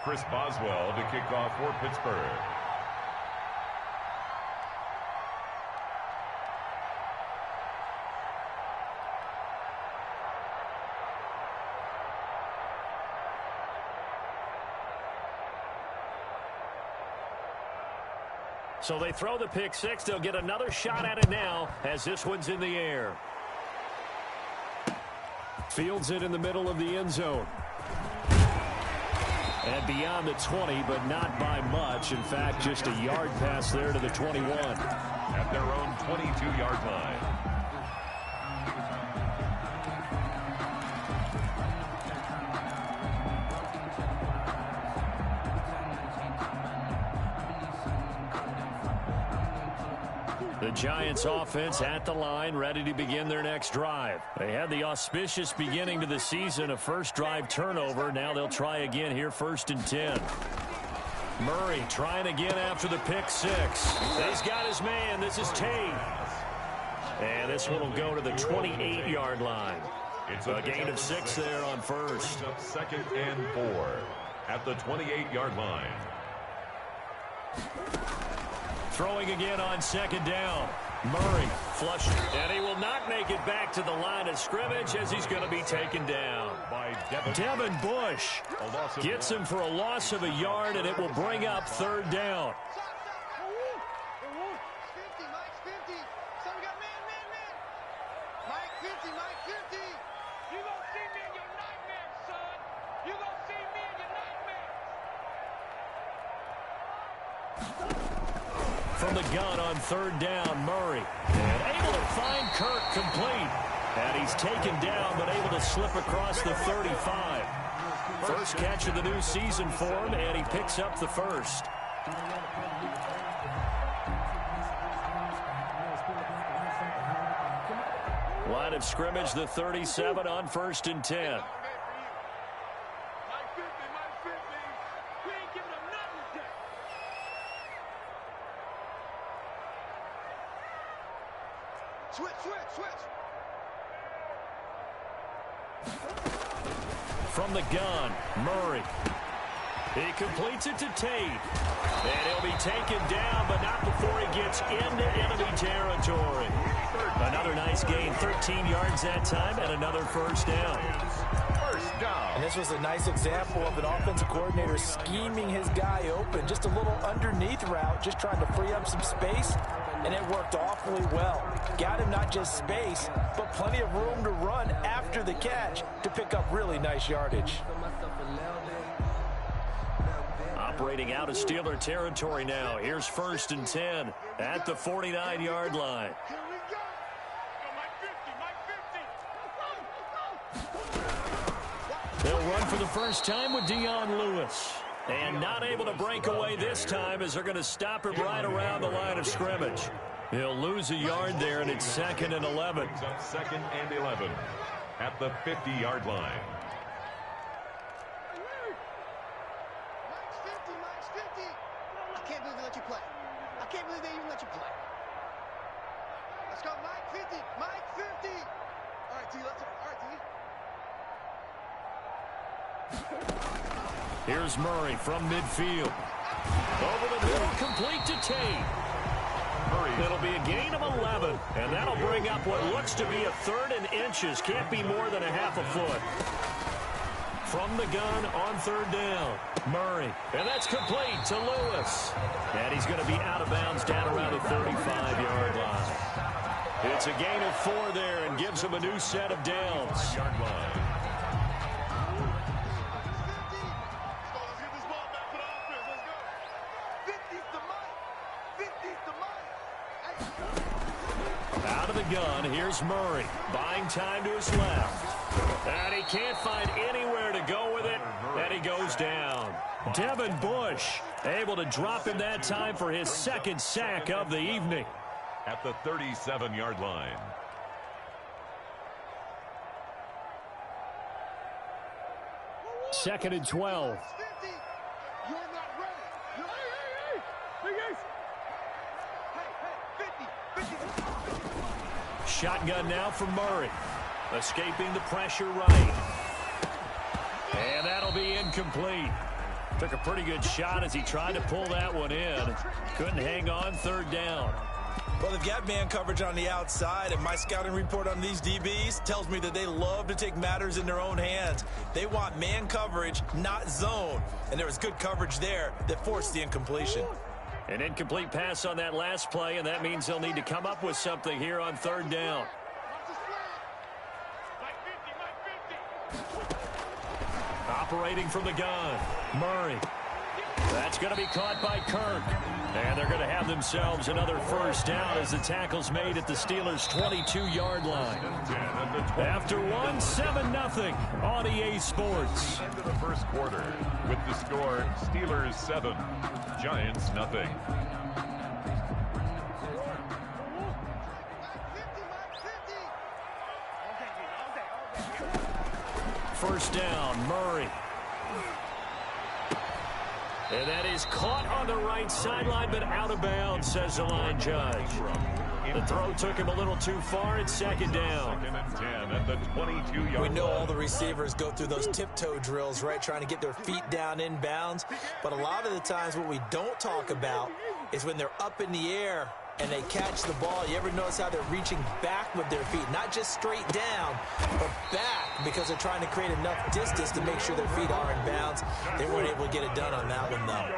Chris Boswell to kick off for Pittsburgh. So they throw the pick six. They'll get another shot at it now as this one's in the air. Fields it in the middle of the end zone. And beyond the 20, but not by much. In fact, just a yard pass there to the 21. At their own 22-yard line. The Giants offense at the line, ready to begin their next drive. They had the auspicious beginning to the season, a first drive turnover. Now they'll try again here, 1st and 10. Murray trying again after the pick six. He's got his man. This is Tate. And this one will go to the 28-yard line. It's a gain of 6 there on first. 2nd and 4 at the 28-yard line. Throwing again on 2nd down. Murray flushed, and he will not make it back to the line of scrimmage as he's going to be taken down. By Devin Bush gets him for a loss of a yard, and it will bring up 3rd down. From the gun on 3rd down, Murray. And able to find Kirk complete. And he's taken down, but able to slip across the 35. First catch of the new season for him, and he picks up the first. Line of scrimmage, the 37 on 1st and 10. From the gun, Murray. He completes it to Tate. And he'll be taken down, but not before he gets into enemy territory. Another nice gain, 13 yards that time, and another first down. And this was a nice example of an offensive coordinator scheming his guy open. Just a little underneath route, just trying to free up some space, and it worked awfully well. Got him not just space, but plenty of room to run after the catch to pick up really nice yardage. Operating out of Steeler territory now. Here's 1st and 10 at the 49-yard line. They'll run for the first time with Dion Lewis. And not able to break away this time as they're going to stop him right around the line of scrimmage. He'll lose a yard there, and it's 2nd and 11. 2nd and 11 at the 50-yard line. I can't believe they let you play. I can't believe they even let you play. Let's go, Mike 50. Mike 50. All right, T, let's go. All right, T. Here's Murray from midfield. Over the middle, complete to Tate. It'll be a gain of 11, and that'll bring up what looks to be a 3rd and inches. Can't be more than a half a foot. From the gun on 3rd down, Murray. And that's complete to Lewis. And he's going to be out of bounds down around the 35-yard line. It's a gain of 4 there and gives him a new set of downs. Yard line. Out of the gun, here's Murray. Buying time to his left. And he can't find anywhere to go with it. And he goes down. Devin Bush able to drop him that time for his 2nd sack of the evening. At the 37-yard line. Second and 12. Shotgun now for Murray. Escaping the pressure right. And that'll be incomplete. Took a pretty good shot as he tried to pull that one in. Couldn't hang on, third down. Well, they've got man coverage on the outside, and my scouting report on these DBs tells me that they love to take matters in their own hands. They want man coverage, not zone. And there was good coverage there that forced the incompletion. An incomplete pass on that last play, and that means they'll need to come up with something here on third down. Operating from the gun, Murray. That's going to be caught by Kirk. And they're going to have themselves another first down as the tackle's made at the Steelers' 22-yard line. After one, 7-0 on EA Sports. Into the first quarter with the score Steelers 7, Giants nothing. First down, Murray. And that is caught on the right sideline, but out of bounds, says the line judge. The throw took him a little too far. It's second down. 2nd and 10 at the 22-yard line. We know all the receivers go through those tiptoe drills, right, trying to get their feet down inbounds. But a lot of the times what we don't talk about is when they're up in the air and they catch the ball. You ever notice how they're reaching back with their feet? Not just straight down, but back, because they're trying to create enough distance to make sure their feet are in bounds. They weren't able to get it done on that one, though.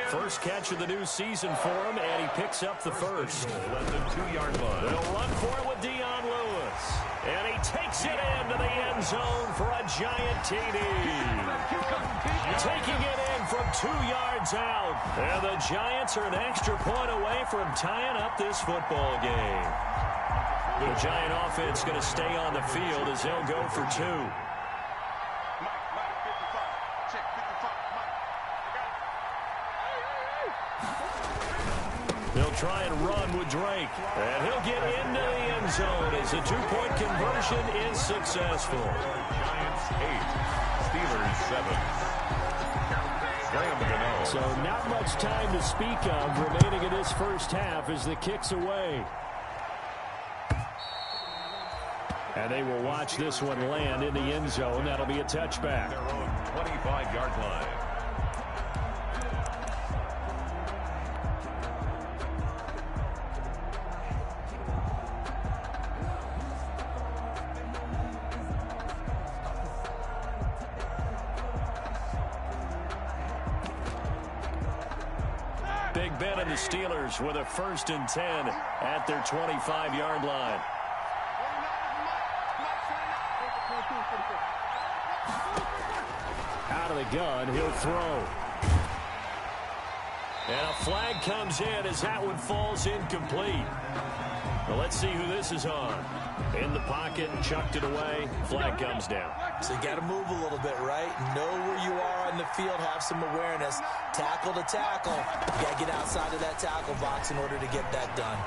First catch of the new season for him, and he picks up the first. At the 2-yard line. They'll run for it with Dion Lewis. And he takes it into the end zone for a giant TD. Taking it in from 2 yards out. And the Giants are an extra point away from tying up this football game. The Giant offense going to stay on the field as they'll go for 2. They'll try and run with Drake. And he'll get into the end zone as the 2-point conversion is successful. Giants 8, Steelers 7. So not much time to speak of remaining in this first half as the kick's away. And they will watch this one land in the end zone. That'll be a touchback. Their own 25-yard line. Big Ben and the Steelers with a 1st and 10 at their 25-yard line. Out of the gun, he'll throw. And a flag comes in as that one falls incomplete. Well, let's see who this is on. In the pocket, chucked it away. Flag comes down. So you got to move a little bit, right? Know where you are on the field, have some awareness. Tackle to tackle. You got to get outside of that tackle box in order to get that done.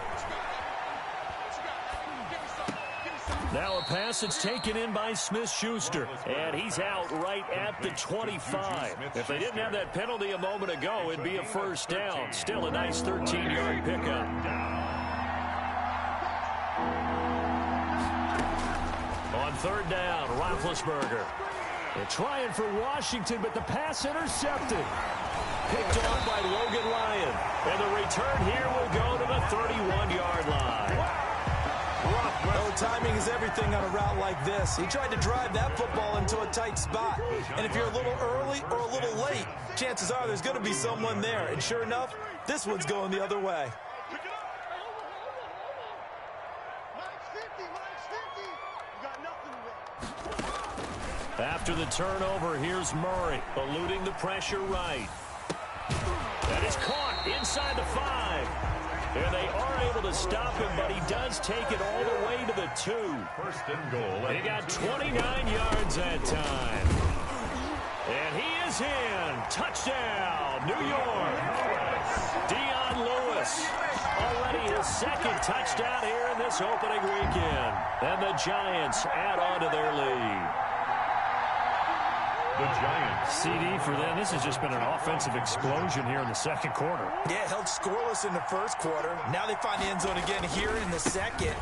Now a pass that's taken in by Smith-Schuster, and he's out right at the 25. If they didn't have that penalty a moment ago, it'd be a first down. Still a nice 13-yard pickup. On third down, Roethlisberger. They're trying for Washington, but the pass intercepted. Picked off by Logan Ryan. And the return here will go to the 31-yard line. Oh, timing is everything on a route like this. He tried to drive that football into a tight spot. And if you're a little early or a little late, chances are there's going to be someone there. And sure enough, this one's going the other way. After the turnover, here's Murray, eluding the pressure right. That is caught inside the 5. And they are able to stop him, but he does take it all the way to the 2. 1st and goal. He got 29 yards that time. And he is in. Touchdown, New York. Dion Lewis. Already his 2nd touchdown here in this opening weekend. And the Giants add on to their lead. The Giants. CD for them. This has just been an offensive explosion here in the second quarter. Yeah, held scoreless in the first quarter. Now they find the end zone again here in the second.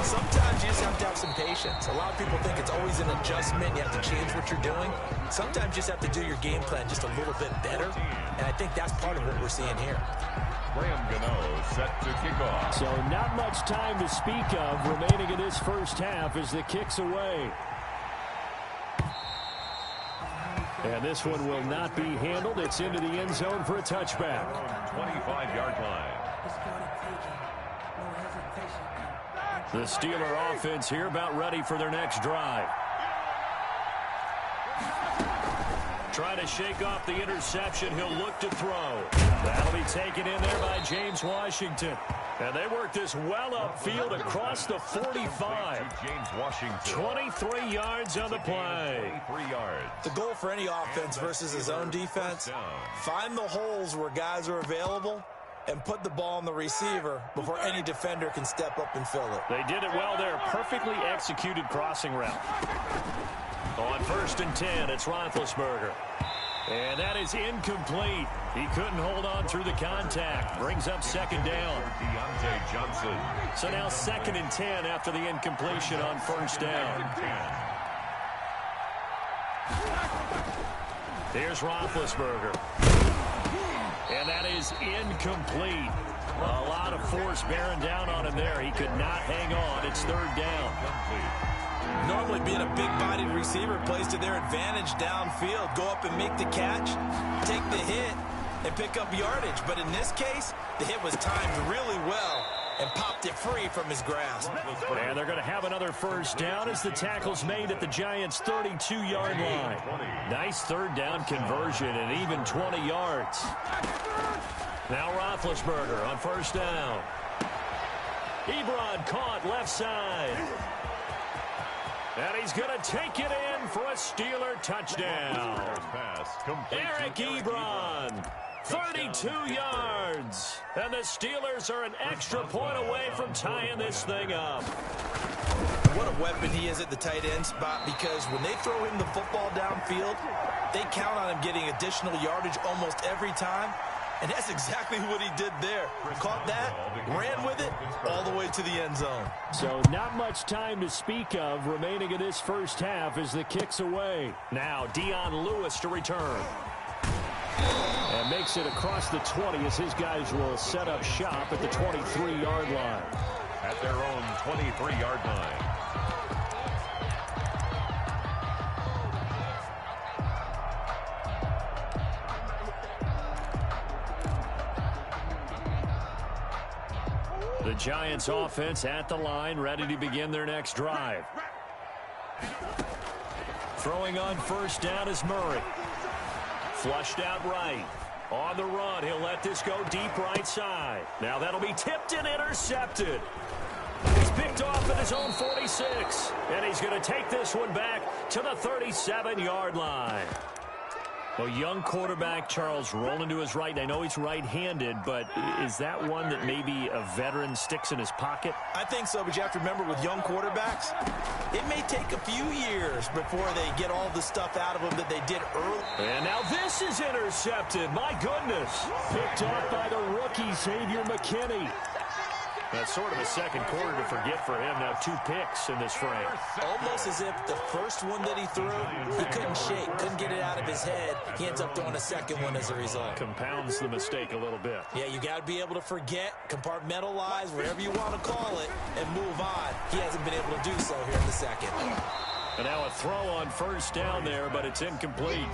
Sometimes you just have to have some patience. A lot of people think it's always an adjustment. You have to change what you're doing. Sometimes you just have to do your game plan just a little bit better, and I think that's part of what we're seeing here. Graham Gano set to kick off. So not much time to speak of remaining in this first half as the kick's away. And this one will not be handled. It's into the end zone for a touchback. 25-yard line. The Steeler offense here about ready for their next drive. Trying to shake off the interception. He'll look to throw. That'll be taken in there by James Washington. And they work this well upfield across the 45. James Washington. 23 yards on the play. 23 yards. The goal for any offense versus his own defense, find the holes where guys are available and put the ball on the receiver before any defender can step up and fill it. They did it well there. Perfectly executed crossing route. On 1st and 10, it's Roethlisberger. And that is incomplete. He couldn't hold on through the contact. Brings up 2nd down. Deontay Johnson. So now 2nd and 10 after the incompletion on 1st down. Here's Roethlisberger. And that is incomplete. A lot of force bearing down on him there. He could not hang on. It's 3rd down. Normally being a big-bodied receiver plays to their advantage downfield. Go up and make the catch, take the hit, and pick up yardage. But in this case, the hit was timed really well and popped it free from his grasp. And they're going to have another 1st down as the tackle's made at the Giants' 32-yard line. Nice 3rd down conversion and even 20 yards. Now Roethlisberger on 1st down. Ebron caught left side. And he's going to take it in for a Steeler touchdown. Eric Ebron, 32 yards. And the Steelers are an extra point away from tying this thing up. What a weapon he is at the tight end spot, because when they throw him the football downfield, they count on him getting additional yardage almost every time. And that's exactly what he did there. Caught that, ran with it, all the way to the end zone. So not much time to speak of remaining in this first half as the kick's away. Now Dion Lewis to return. And makes it across the 20 as his guys will set up shop at the 23-yard line. At their own 23-yard line. The Giants offense at the line, ready to begin their next drive. Throwing on 1st down is Murray. Flushed out right. On the run, he'll let this go deep right side. Now that'll be tipped and intercepted. He's picked off at his own 46. And he's going to take this one back to the 37-yard line. Well, young quarterback Charles rolling to his right. I know he's right-handed, but is that one that maybe a veteran sticks in his pocket? I think so, but you have to remember with young quarterbacks, it may take a few years before they get all the stuff out of them that they did early. And now this is intercepted. My goodness. Picked off by the rookie, Xavier McKinney. That's sort of a second quarter to forget for him. Now 2 picks in this frame. Almost as if the first one that he threw, he couldn't shake, couldn't get it out of his head. He ends up throwing a second one as a result. Compounds the mistake a little bit. Yeah, you got to be able to forget, compartmentalize, whatever you want to call it, and move on. He hasn't been able to do so here in the second. And now a throw on 1st down there, but it's incomplete.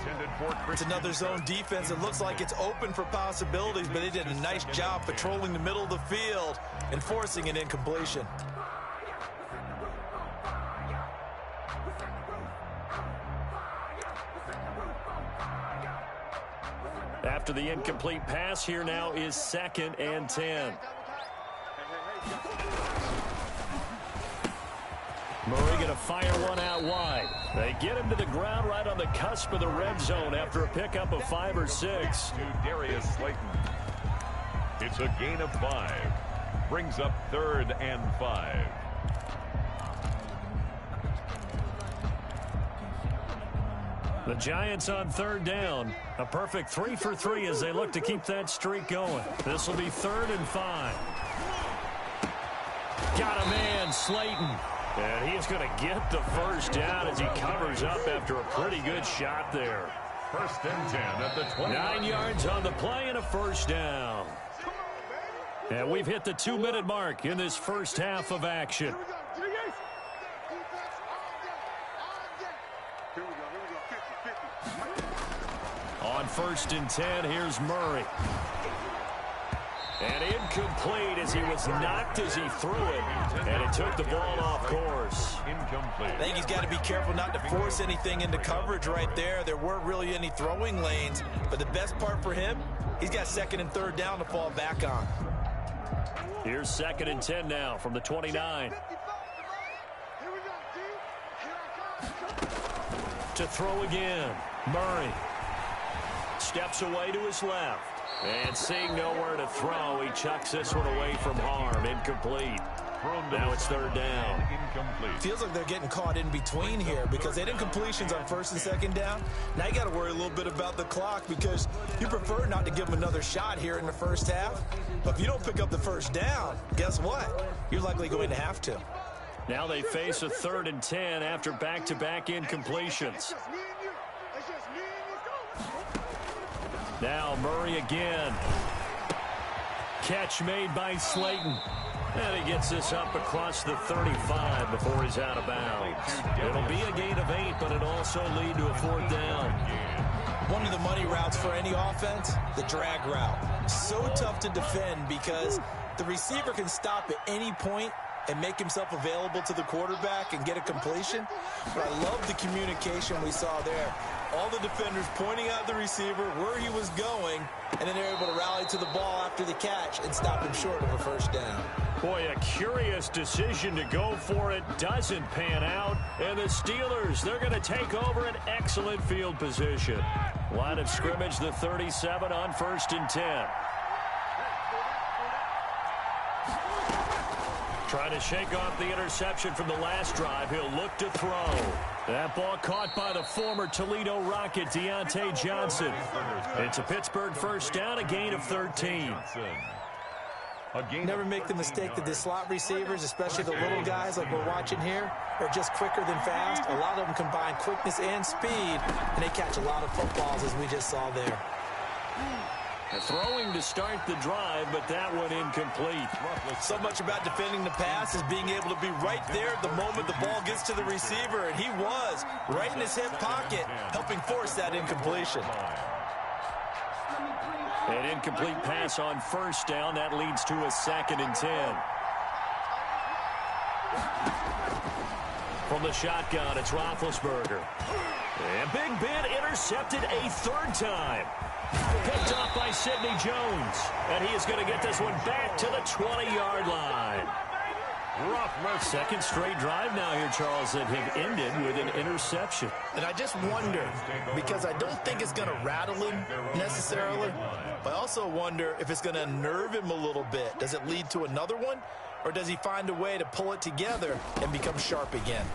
It's another zone defense. It looks like it's open for possibilities, but they did a nice job patrolling the middle of the field and forcing an incompletion. After the incomplete pass, here now is 2nd and 10. Murray going to fire one out wide. They get him to the ground right on the cusp of the red zone after a pickup of 5 or 6. To Darius Slayton. It's a gain of 5. Brings up 3rd and 5. The Giants on 3rd down. A perfect 3 for 3 as they look to keep that streak going. This will be 3rd and 5. Got a man, Slayton. And he's going to get the first down as he covers up after a pretty good shot there. 1st and 10 at the 20. 9 yards on the play and a first down. And we've hit the 2-minute mark in this first half of action. On 1st and 10, here's Murray. And incomplete as he was knocked as he threw it. And it took the ball off course. Incomplete. I think he's got to be careful not to force anything into coverage right there. There weren't really any throwing lanes. But the best part for him, he's got 2nd and 3rd down to fall back on. Here's 2nd and 10 now from the 29. To throw again. Murray steps away to his left. And seeing nowhere to throw, he chucks this one away from harm. Incomplete. Now it's 3rd down. Incomplete. Feels like they're getting caught in between here because they had incompletions on 1st and 2nd down. Now you got to worry a little bit about the clock because you prefer not to give them another shot here in the first half. But if you don't pick up the first down, guess what? You're likely going to have to. Now they face a 3rd and 10 after back-to-back incompletions. Now Murray again. Catch made by Slayton. And he gets this up across the 35 before he's out of bounds. It'll be a gain of 8, but it'll also lead to a 4th down. One of the money routes for any offense, the drag route. So tough to defend because the receiver can stop at any point and make himself available to the quarterback and get a completion. But I love the communication we saw there. All the defenders pointing out the receiver where he was going, and then they're able to rally to the ball after the catch and stop him short of a first down. Boy, a curious decision to go for it. Doesn't pan out. And the Steelers, they're going to take over an excellent field position. Line of scrimmage, the 37 on 1st and 10. Trying to shake off the interception from the last drive. He'll look to throw. That ball caught by the former Toledo Rocket, Deontay Johnson. It's a Pittsburgh first down, a gain of 13. Never make the mistake that the slot receivers, especially the little guys like we're watching here, are just quicker than fast. A lot of them combine quickness and speed, and they catch a lot of footballs, as we just saw there. Throwing to start the drive, but that one incomplete. So much about defending the pass is being able to be right there at the moment the ball gets to the receiver, and he was right in his hip pocket, helping force that incompletion. An incomplete pass on first down. That leads to a 2nd and 10. From the shotgun, it's Roethlisberger. And Big Ben intercepted a 3rd time. Picked off by Sidney Jones. And he is going to get this one back to the 20-yard line. Second straight drive now here, Charles, that have ended with an interception. And I just wonder, because I don't think it's going to rattle him necessarily, but I also wonder if it's going to unnerve him a little bit. Does it lead to another one, or does he find a way to pull it together and become sharp again?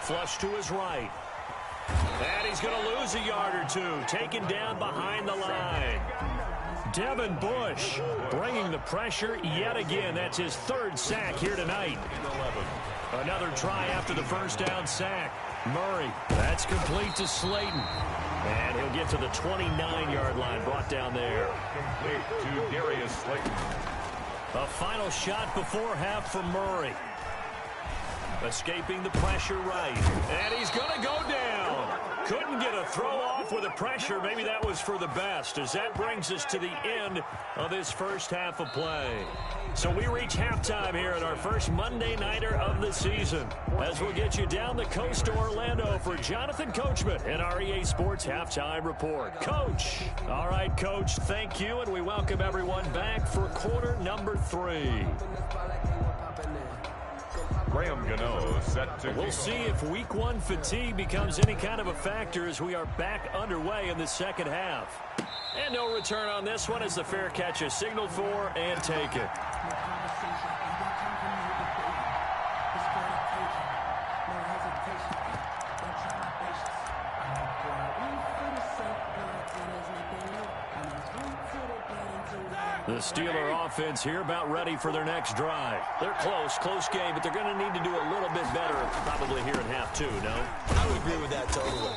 Flush to his right. And he's going to lose a yard or two, taken down behind the line. Devin Bush bringing the pressure yet again. That's his 3rd sack here tonight. Another try after the first down sack. Murray, that's complete to Slayton. And he'll get to the 29-yard line, brought down there. Complete to Darius Slayton. A final shot before half for Murray. Escaping the pressure right. And he's going to go down. Couldn't get a throw off with the pressure. Maybe that was for the best, as that brings us to the end of this first half of play. So we reach halftime here at our first Monday Nighter of the season, as we'll get you down the coast to Orlando for Jonathan Coachman and our EA Sports Halftime Report. Coach. All right, Coach, thank you, and we welcome everyone back for quarter number 3. Graham Gano set to We'll see if week 1 fatigue becomes any kind of a factor as we are back underway in the second half. And no return on this one as the fair catch is signaled for and taken. The The Steeler offense here about ready for their next drive. They're close game, but they're going to need to do a little bit better probably here in half two, no? I would agree with that totally.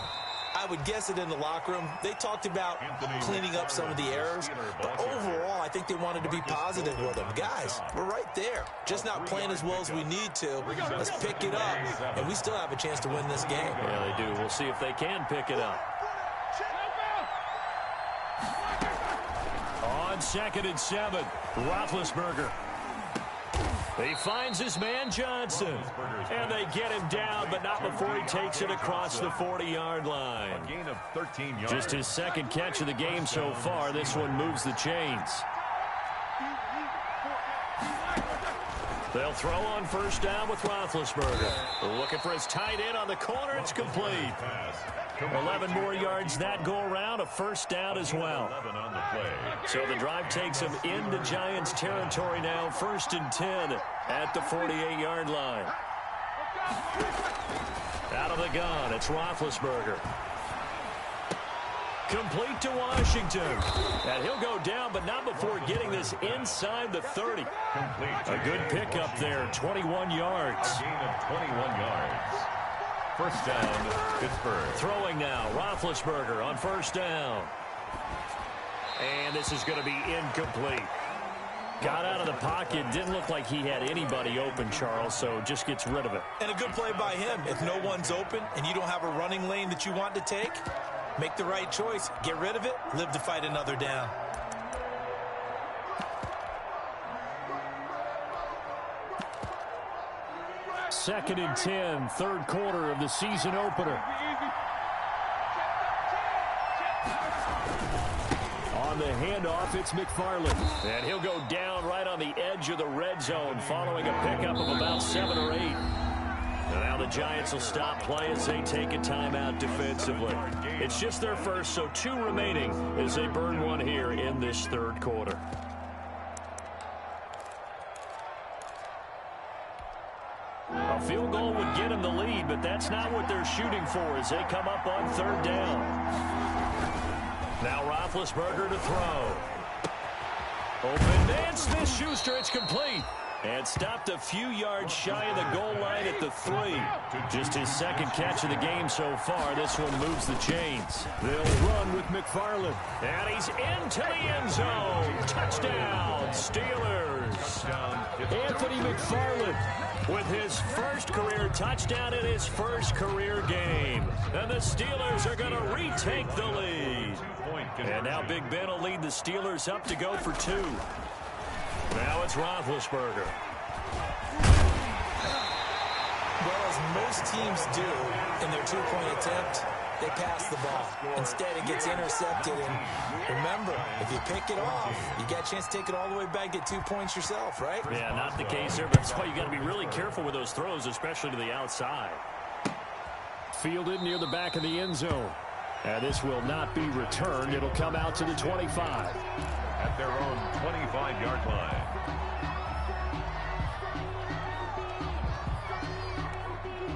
I would guess it in the locker room. They talked about cleaning up some of the errors, but overall, I think they wanted to be positive with them. Guys, we're right there. Just not playing as well as we need to. Let's pick it up, and we still have a chance to win this game. Yeah, they do. We'll see if they can pick it up. On 2nd and 7, Roethlisberger. He finds his man Johnson, and they get him down, but not before he takes it across the 40-yard line. A gain of 13 yards. Just his second catch of the game so far. This one moves the chains. They'll throw on first down with Roethlisberger. Looking for his tight end on the corner. It's complete. 11 more yards that go around. A first down as well. So the drive takes him into Giants territory now. 1st and 10 at the 48-yard line. Out of the gun, it's Roethlisberger. Complete to Washington. And he'll go down, but not before getting this inside the 30. A good pickup there, 21 yards. A gain of 21 yards. First down, Pittsburgh. Throwing now, Roethlisberger on first down. And this is going to be incomplete. Got out of the pocket, didn't look like he had anybody open, Charles, so just gets rid of it. And a good play by him. If no one's open and you don't have a running lane that you want to take, make the right choice. Get rid of it. Live to fight another down. Second and 10, third quarter of the season opener. On the handoff, it's McFarland. And he'll go down right on the edge of the red zone following a pickup of about 7 or 8. And now the Giants will stop play as they take a timeout defensively. It's just their first, so 2 remaining as they burn one here in this third quarter. A field goal would get them the lead, but that's not what they're shooting for as they come up on third down. Now Roethlisberger to throw. Open man, Smith-Schuster, it's complete. And stopped a few yards shy of the goal line at the 3. Just his second catch of the game so far. This one moves the chains. They'll run with McFarland. And he's into the end zone. Touchdown, Steelers. Anthony McFarland with his first career touchdown in his first career game. And the Steelers are going to retake the lead. And now Big Ben will lead the Steelers up to go for 2. Now it's Roethlisberger. Well, as most teams do in their 2-point attempt, they pass the ball. Instead, it gets intercepted. And remember, if you pick it off, you got a chance to take it all the way back, get 2 points yourself, right? Yeah, not the case there, but that's why you got to be really careful with those throws, especially to the outside. Fielded near the back of the end zone. And this will not be returned. It'll come out to the 25. At their own 25-yard line.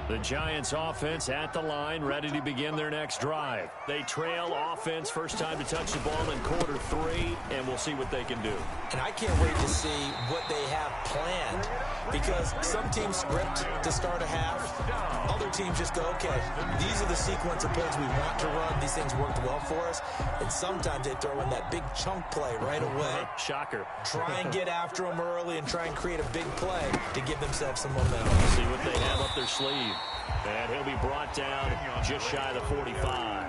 The Giants offense at the line, ready to begin their next drive. They trail offense, first time to touch the ball in quarter 3, and we'll see what they can do. And I can't wait to see what they have planned, because some teams script to start a half. Other teams just go, okay, these are the sequence of plays we want to run. These things worked well for us. And sometimes they throw in that big chunk play right away. Shocker. Try and get after them early and try and create a big play to give themselves some momentum. See what they have up their sleeve. And he'll be brought down just shy of the 45.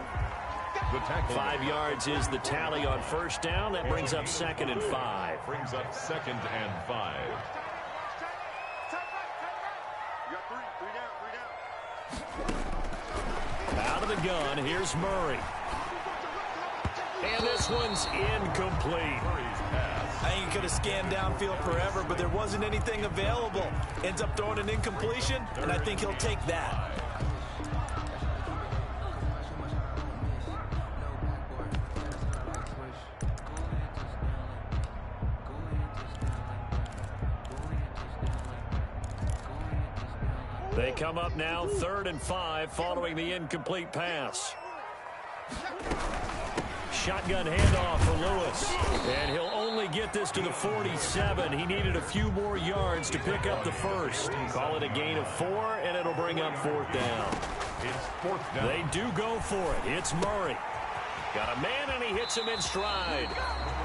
5 yards is the tally on first down. That brings up 2nd and 5. Brings up 2nd and 5. Out of the gun, here's Murray. And this one's incomplete. I think he could have scanned downfield forever, but there wasn't anything available. Ends up throwing an incompletion, and I think he'll take that. They come up now 3rd and 5 following the incomplete pass. Shotgun handoff for Lewis. And he'll only finally get this to the 47. He needed a few more yards to pick up the first. Call it a gain of 4, and it'll bring up 4th down. It's 4th down. They do go for it. It's Murray. Got a man, and he hits him in stride.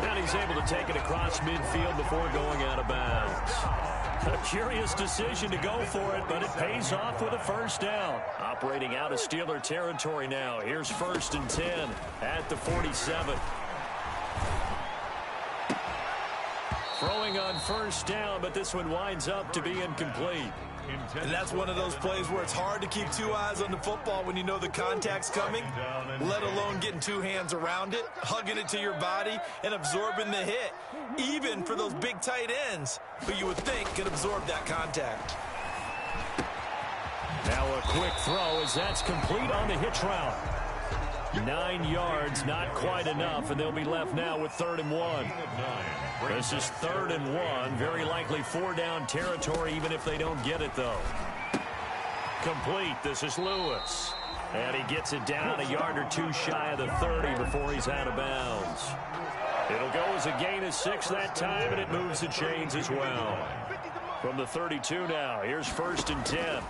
And he's able to take it across midfield before going out of bounds. A curious decision to go for it, but it pays off with a first down. Operating out of Steeler territory now. Here's 1st and 10 at the 47. Throwing on first down, but this one winds up to be incomplete. And that's one of those plays where it's hard to keep 2 eyes on the football when you know the contact's coming, let alone getting 2 hands around it, hugging it to your body, and absorbing the hit, even for those big tight ends who you would think could absorb that contact. Now a quick throw as that's complete on the hitch route. 9 yards, not quite enough, and they'll be left now with 3rd and 1. This is 3rd and 1, very likely 4-down territory, even if they don't get it, though. Complete. This is Lewis. And he gets it down a yard or 2 shy of the 30 before he's out of bounds. It'll go as a gain of 6 that time, and it moves the chains as well. From the 32 now, here's 1st and 10.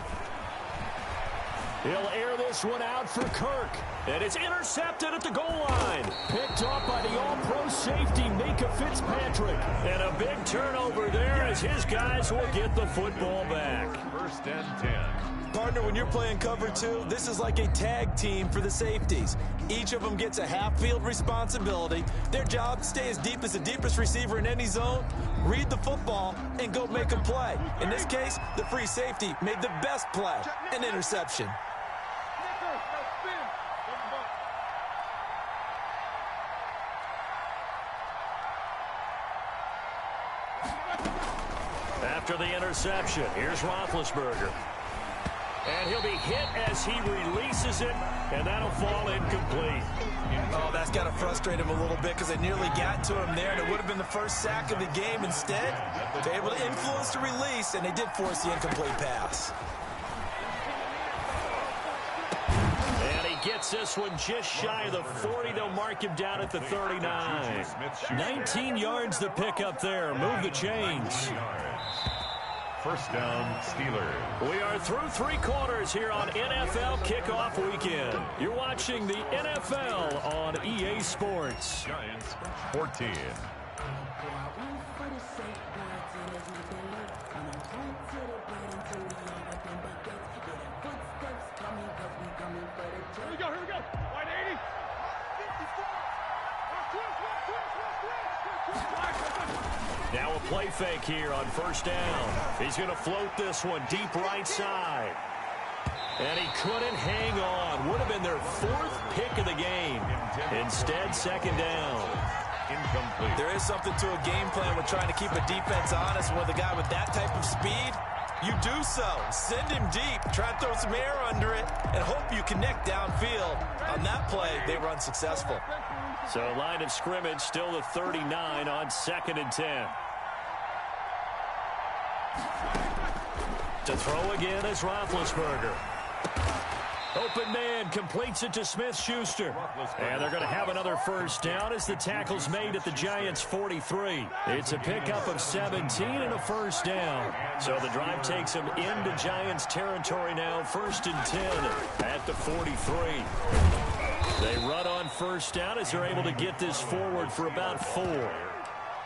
He'll air this one out for Kirk. And it's intercepted at the goal line. Picked off by the all-pro safety, Micah Fitzpatrick. And a big turnover there as his guys will get the football back. 1st and 10. Partner, when you're playing cover 2, this is like a tag team for the safeties. Each of them gets a half-field responsibility. Their job, stay as deep as the deepest receiver in any zone, read the football, and go make a play. In this case, the free safety made the best play, an interception. After the interception, here's Roethlisberger. And he'll be hit as he releases it, and that'll fall incomplete. Oh, that's got to frustrate him a little bit because they nearly got to him there, and it would have been the first sack of the game. Instead, they're able to influence the release, and they did force the incomplete pass. And he gets this one just shy of the 40. They'll mark him down at the 39. 19 yards to pick up there. Move the chains. 1st down, Steelers. We are through 3 quarters here on NFL Kickoff Weekend. You're watching the NFL on EA Sports. Giants, 14. Here we go. Wide 80. Now a play fake here on 1st down. He's going to float this one deep right side. And he couldn't hang on. Would have been their 4th pick of the game. Instead, 2nd down. Incomplete. There is something to a game plan with trying to keep a defense honest. With a guy with that type of speed, you do so. Send him deep. Try to throw some air under it and hope you connect downfield. On that play, they were unsuccessful. So line of scrimmage still the 39 on 2nd and 10. To throw again is Roethlisberger. Open man completes it to Smith-Schuster. And they're going to have another 1st down as the tackle's made at the Giants' 43. It's a pickup of 17 and a 1st down. So the drive takes them into Giants territory now, 1st and 10 at the 43. They run on 1st down as they're able to get this forward for about 4.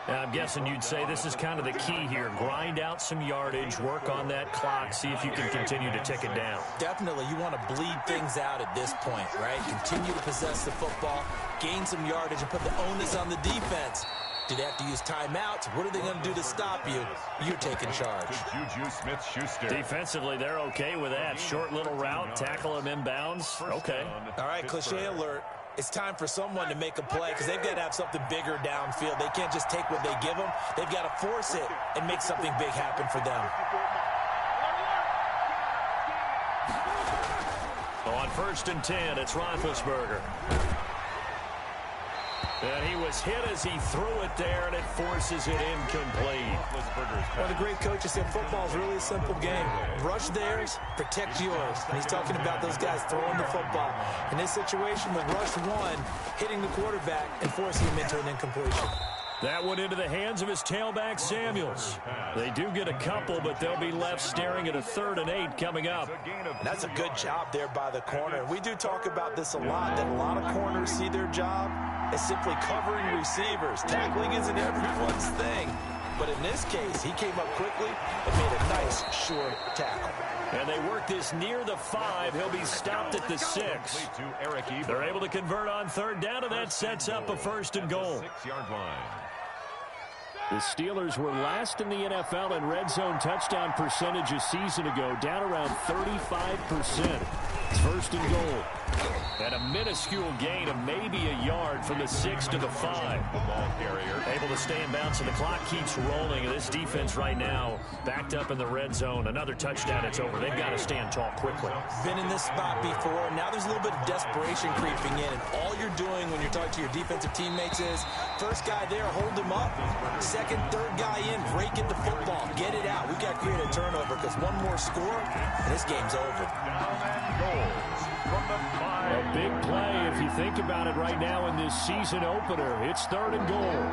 Now, I'm guessing you'd say this is kind of the key here. Grind out some yardage, work on that clock, see if you can continue to tick it down. Definitely, you want to bleed things out at this point, right? Continue to possess the football, gain some yardage, and put the onus on the defense. Do they have to use timeouts? What are they going to do to stop you? You're taking charge. Juju Smith-Schuster. Defensively, they're okay with that. Short little route, tackle him inbounds. Okay. All right, cliche alert. It's time for someone to make a play because they've got to have something bigger downfield. They can't just take what they give them. They've got to force it and make something big happen for them. On 1st and 10, it's Roethlisberger. And he was hit as he threw it there, and it forces it incomplete. Well, the great coach said football is really a simple game. Rush theirs, protect yours. And he's talking about those guys throwing the football. In this situation, the rush one, hitting the quarterback and forcing him into an incompletion. That went into the hands of his tailback, Samuels. They do get a couple, but they'll be left staring at a 3rd and 8 coming up. And that's a good job there by the corner. We do talk about this a lot, that a lot of corners see their job as simply covering receivers. Tackling isn't everyone's thing. But in this case, he came up quickly and made a nice short tackle. And they work this near the 5. He'll be stopped at the 6. They're able to convert on 3rd down, and that sets up a 1st and goal. 6-yard line. The Steelers were last in the NFL in red zone touchdown percentage a season ago, down around 35%. It's 1st and goal. And a minuscule gain of maybe a yard from the 6 to the 5. The ball carrier able to stay in bounds, and the clock keeps rolling. This defense right now backed up in the red zone. Another touchdown, it's over. They've got to stand tall quickly. Been in this spot before. Now there's a little bit of desperation creeping in. And all you're doing when you're talking to your defensive teammates is, first guy there, hold him up. Second, third guy in, break it the football. Get it out. We've got to create a turnover because one more score, and this game's over. down and goals from the 5. A big play if you think about it right now in this season opener. It's 3rd and goal.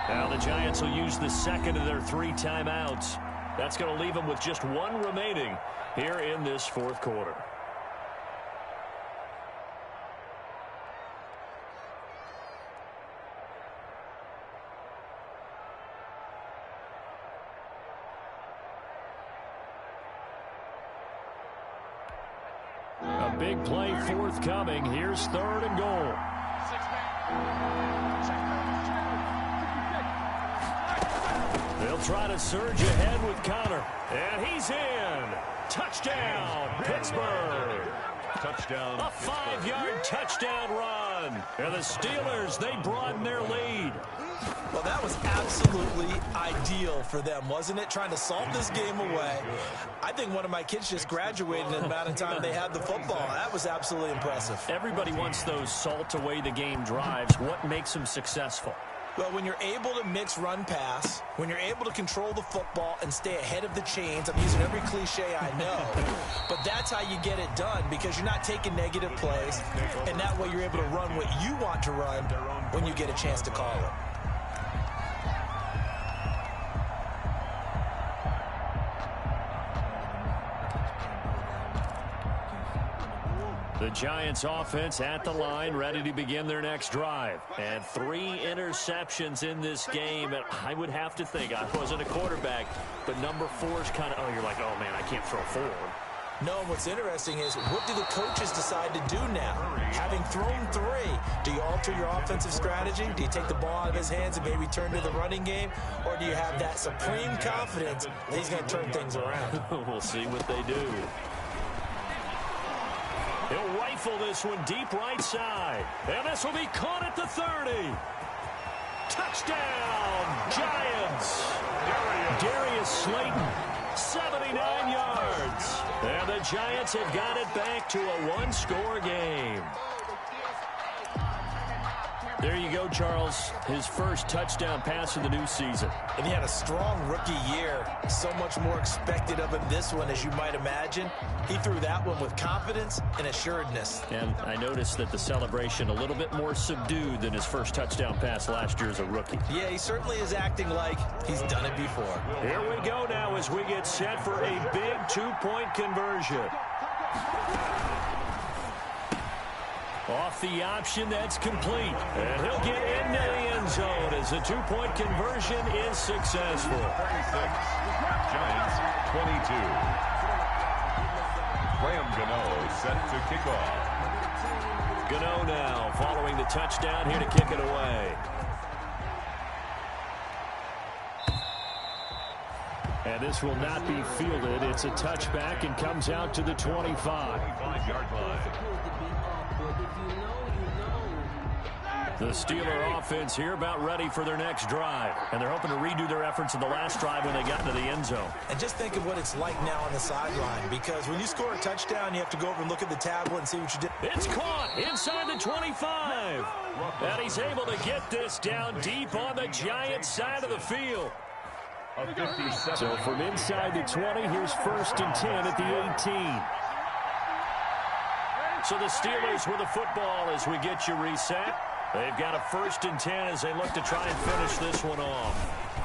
Now the Giants will use the 2nd of their 3 timeouts. That's going to leave them with just 1 remaining here in this 4th quarter. A big play forthcoming. Here's 3rd and goal. They'll try to surge ahead with Connor. And he's in. Touchdown, Pittsburgh. Touchdown. A 5-yard touchdown run. And the Steelers, they broaden their lead. Well, that was absolutely ideal for them, wasn't it? Trying to salt this game away. I think one of my kids just graduated in the amount of time they had the football. That was absolutely impressive. Everybody wants those salt away the game drives. What makes them successful? Well, when you're able to mix run-pass, when you're able to control the football and stay ahead of the chains, I'm using every cliche I know, but that's how you get it done because you're not taking negative plays, and that way you're able to run what you want to run when you get a chance to call it. The Giants offense at the line, ready to begin their next drive. And 3 interceptions in this game. And I would have to think, I wasn't a quarterback, but number 4 is kind of, you're like, oh, man, I can't throw 4. No, what's interesting is, what do the coaches decide to do now? Having thrown 3, do you alter your offensive strategy? Do you take the ball out of his hands and maybe turn to the running game? Or do you have that supreme confidence that he's going to turn things around? We'll see what they do. He'll rifle this one deep right side. And this will be caught at the 30. Touchdown, Giants. Darius Slayton, 79 yards. And the Giants have got it back to a 1-score game. There you go, Charles. His first touchdown pass of the new season. And he had a strong rookie year. So much more expected of him this one, as you might imagine. He threw that one with confidence and assuredness. And I noticed that the celebration a little bit more subdued than his first touchdown pass last year as a rookie. Yeah, he certainly is acting like he's done it before. Here we go now as we get set for a big 2-point conversion. Off the option, that's complete. And he'll get into the end zone as the 2-point conversion is successful. 36, Giants 22. Graham Gano set to kick off. Gano now following the touchdown here to kick it away. And this will not be fielded. It's a touchback and comes out to the 25. 25-yard line. The Steeler offense here about ready for their next drive. And they're hoping to redo their efforts in the last drive when they got into the end zone. And just think of what it's like now on the sideline, because when you score a touchdown, you have to go over and look at the tablet and see what you did. It's caught inside the 25. And he's able to get this down deep on the Giants side of the field. So from inside the 20, here's 1st and 10 at the 18. So the Steelers with the football as we get you reset. They've got a 1st and 10 as they look to try and finish this one off.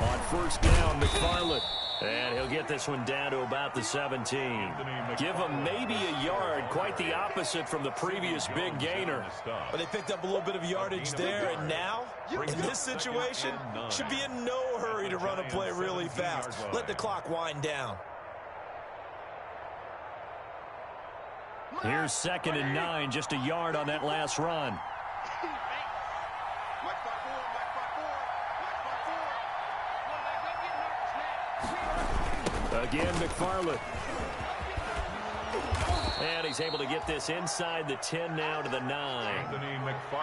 On 1st down, McFarland. And he'll get this one down to about the 17. Give him maybe a yard, quite the opposite from the previous big gainer. But they picked up a little bit of yardage there, and now, in this situation, should be in no hurry to run a play really fast. Let the clock wind down. Here's 2nd and 9, just a yard on that last run. Again, McFarland. And he's able to get this inside the 10 now to the 9.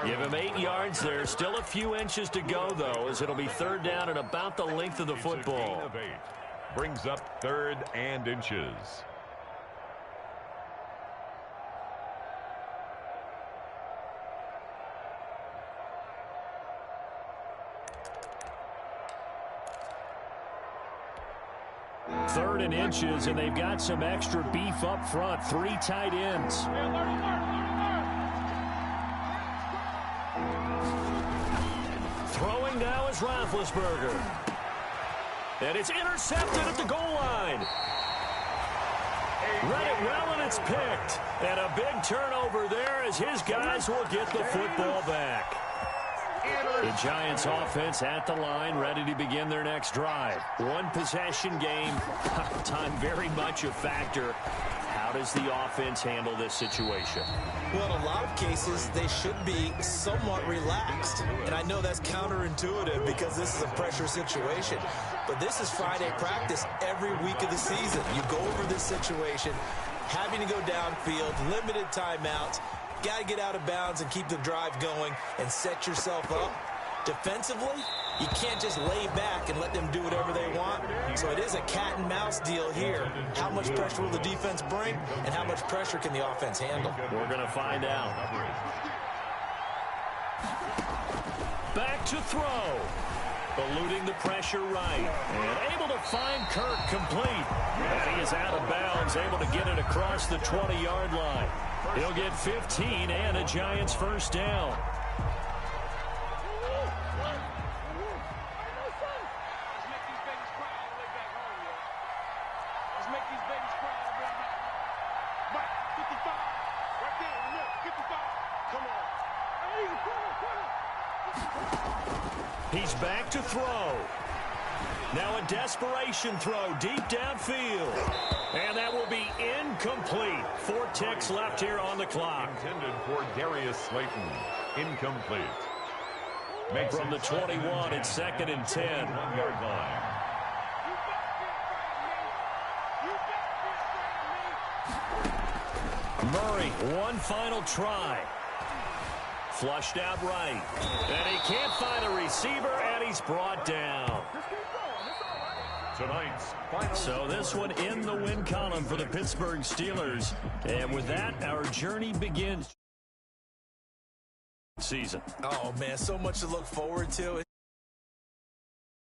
Give him 8 yards there. Still a few inches to go, though, as it'll be 3rd down and about the length of the football. Brings up 3rd and inches. Third and inches, and they've got some extra beef up front. 3 tight ends. Throwing now is Roethlisberger. And it's intercepted at the goal line. Read it well, and it's picked. And a big turnover there as his guys will get the football back. The Giants offense at the line, ready to begin their next drive. 1 possession game. Time very much a factor. How does the offense handle this situation? Well, in a lot of cases, they should be somewhat relaxed. And I know that's counterintuitive because this is a pressure situation. But this is Friday practice every week of the season. You go over this situation, having to go downfield, limited timeouts. Got to get out of bounds and keep the drive going and set yourself up. Defensively, you can't just lay back and let them do whatever they want. So it is a cat and mouse deal here. How much pressure will the defense bring, and how much pressure can the offense handle? We're going to find out. Back to throw. Eluding the pressure right. And able to find Kirk complete. And he is out of bounds, able to get it across the 20-yard line. He'll get 15 and a Giants 1st down. He's back to throw. Now a desperation throw deep downfield. And that will be incomplete. 4 ticks left here on the clock. Intended for Darius Slayton. Incomplete. From the 21, it's 2nd and 10. 1-yard line. Murray, one final try. Flushed out right. And he can't find a receiver, and he's brought down. Tonight's final. So this one in the win column for the Pittsburgh Steelers. And with that, our journey begins. Season. Oh, man, so much to look forward to.